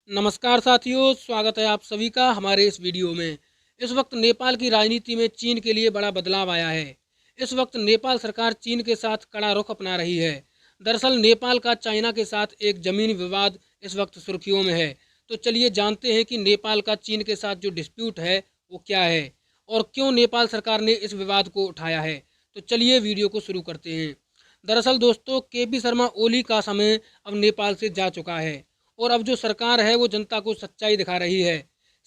नमस्कार साथियों, स्वागत है आप सभी का हमारे इस वीडियो में। इस वक्त नेपाल की राजनीति में चीन के लिए बड़ा बदलाव आया है। इस वक्त नेपाल सरकार चीन के साथ कड़ा रुख अपना रही है। दरअसल नेपाल का चाइना के साथ एक ज़मीनी विवाद इस वक्त सुर्खियों में है। तो चलिए जानते हैं कि नेपाल का चीन के साथ जो डिस्प्यूट है वो क्या है और क्यों नेपाल सरकार ने इस विवाद को उठाया है। तो चलिए वीडियो को शुरू करते हैं। दरअसल दोस्तों, केपी शर्मा ओली का समय अब नेपाल से जा चुका है और अब जो सरकार है वो जनता को सच्चाई दिखा रही है।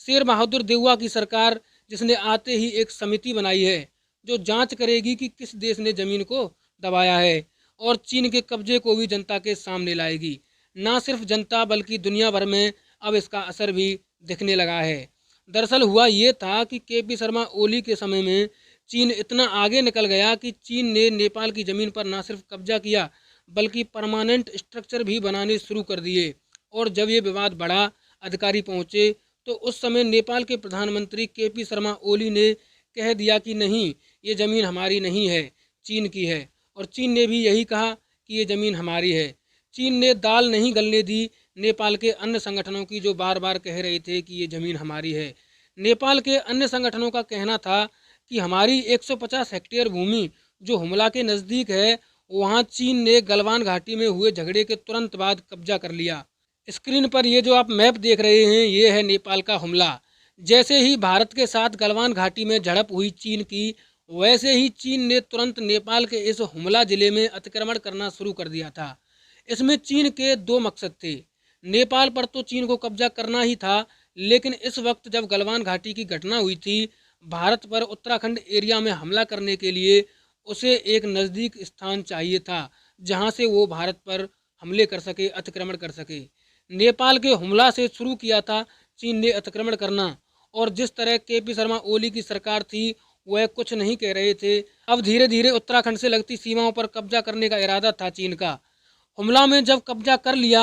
शेर बहादुर देउवा की सरकार, जिसने आते ही एक समिति बनाई है जो जांच करेगी कि किस देश ने ज़मीन को दबाया है और चीन के कब्जे को भी जनता के सामने लाएगी। ना सिर्फ जनता बल्कि दुनिया भर में अब इसका असर भी दिखने लगा है। दरअसल हुआ ये था कि केपी शर्मा ओली के समय में चीन इतना आगे निकल गया कि चीन ने नेपाल की ज़मीन पर ना सिर्फ कब्जा किया बल्कि परमानेंट स्ट्रक्चर भी बनाने शुरू कर दिए। और जब ये विवाद बढ़ा, अधिकारी पहुंचे, तो उस समय नेपाल के प्रधानमंत्री केपी शर्मा ओली ने कह दिया कि नहीं, ये ज़मीन हमारी नहीं है, चीन की है। और चीन ने भी यही कहा कि ये ज़मीन हमारी है। चीन ने दाल नहीं गलने दी नेपाल के अन्य संगठनों की, जो बार बार कह रहे थे कि ये ज़मीन हमारी है। नेपाल के अन्य संगठनों का कहना था कि हमारी 150 हेक्टेयर भूमि जो हुमला के नज़दीक है, वहाँ चीन ने गलवान घाटी में हुए झगड़े के तुरंत बाद कब्जा कर लिया। स्क्रीन पर ये जो आप मैप देख रहे हैं, ये है नेपाल का हुमला। जैसे ही भारत के साथ गलवान घाटी में झड़प हुई चीन की, वैसे ही चीन ने तुरंत नेपाल के इस हुमला जिले में अतिक्रमण करना शुरू कर दिया था। इसमें चीन के दो मकसद थे। नेपाल पर तो चीन को कब्जा करना ही था, लेकिन इस वक्त जब गलवान घाटी की घटना हुई थी, भारत पर उत्तराखंड एरिया में हमला करने के लिए उसे एक नज़दीक स्थान चाहिए था जहां से वो भारत पर हमले कर सके, अतिक्रमण कर सके। नेपाल के हुमला से शुरू किया था चीन ने अतिक्रमण करना। और जिस तरह केपी शर्मा ओली की सरकार थी, वह कुछ नहीं कह रहे थे। अब धीरे धीरे उत्तराखंड से लगती सीमाओं पर कब्जा करने का इरादा था चीन का। हुमला में जब कब्जा कर लिया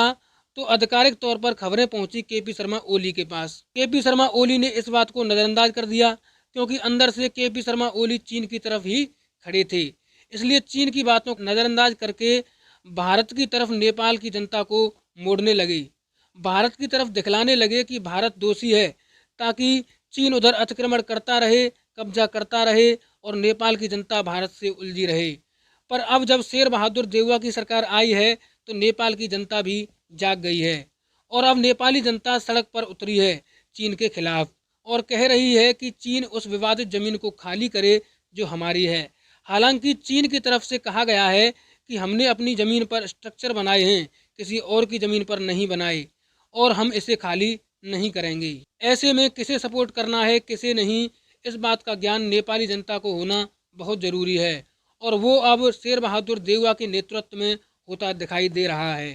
तो आधिकारिक तौर पर खबरें पहुंची केपी शर्मा ओली के पास। केपी शर्मा ओली ने इस बात को नज़रअंदाज कर दिया, क्योंकि अंदर से केपी शर्मा ओली चीन की तरफ ही खड़े थे। इसलिए चीन की बातों को नज़रअंदाज करके भारत की तरफ नेपाल की जनता को मोड़ने लगी। भारत की तरफ दिखलाने लगे कि भारत दोषी है, ताकि चीन उधर अतिक्रमण करता रहे, कब्जा करता रहे और नेपाल की जनता भारत से उलझी रहे। पर अब जब शेर बहादुर देउवा की सरकार आई है, तो नेपाल की जनता भी जाग गई है और अब नेपाली जनता सड़क पर उतरी है चीन के खिलाफ और कह रही है कि चीन उस विवादित जमीन को खाली करे जो हमारी है। हालांकि चीन की तरफ से कहा गया है कि हमने अपनी ज़मीन पर स्ट्रक्चर बनाए हैं, किसी और की ज़मीन पर नहीं बनाए और हम इसे खाली नहीं करेंगे। ऐसे में किसे सपोर्ट करना है, किसे नहीं, इस बात का ज्ञान नेपाली जनता को होना बहुत ज़रूरी है और वो अब शेर बहादुर देउवा के नेतृत्व में होता दिखाई दे रहा है।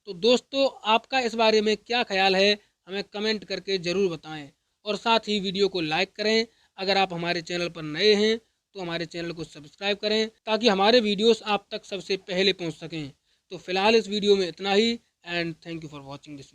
तो दोस्तों, आपका इस बारे में क्या ख्याल है, हमें कमेंट करके ज़रूर बताएं और साथ ही वीडियो को लाइक करें। अगर आप हमारे चैनल पर नए हैं तो हमारे चैनल को सब्सक्राइब करें, ताकि हमारे वीडियोस आप तक सबसे पहले पहुंच सकें। तो फिलहाल इस वीडियो में इतना ही and thank you for watching this.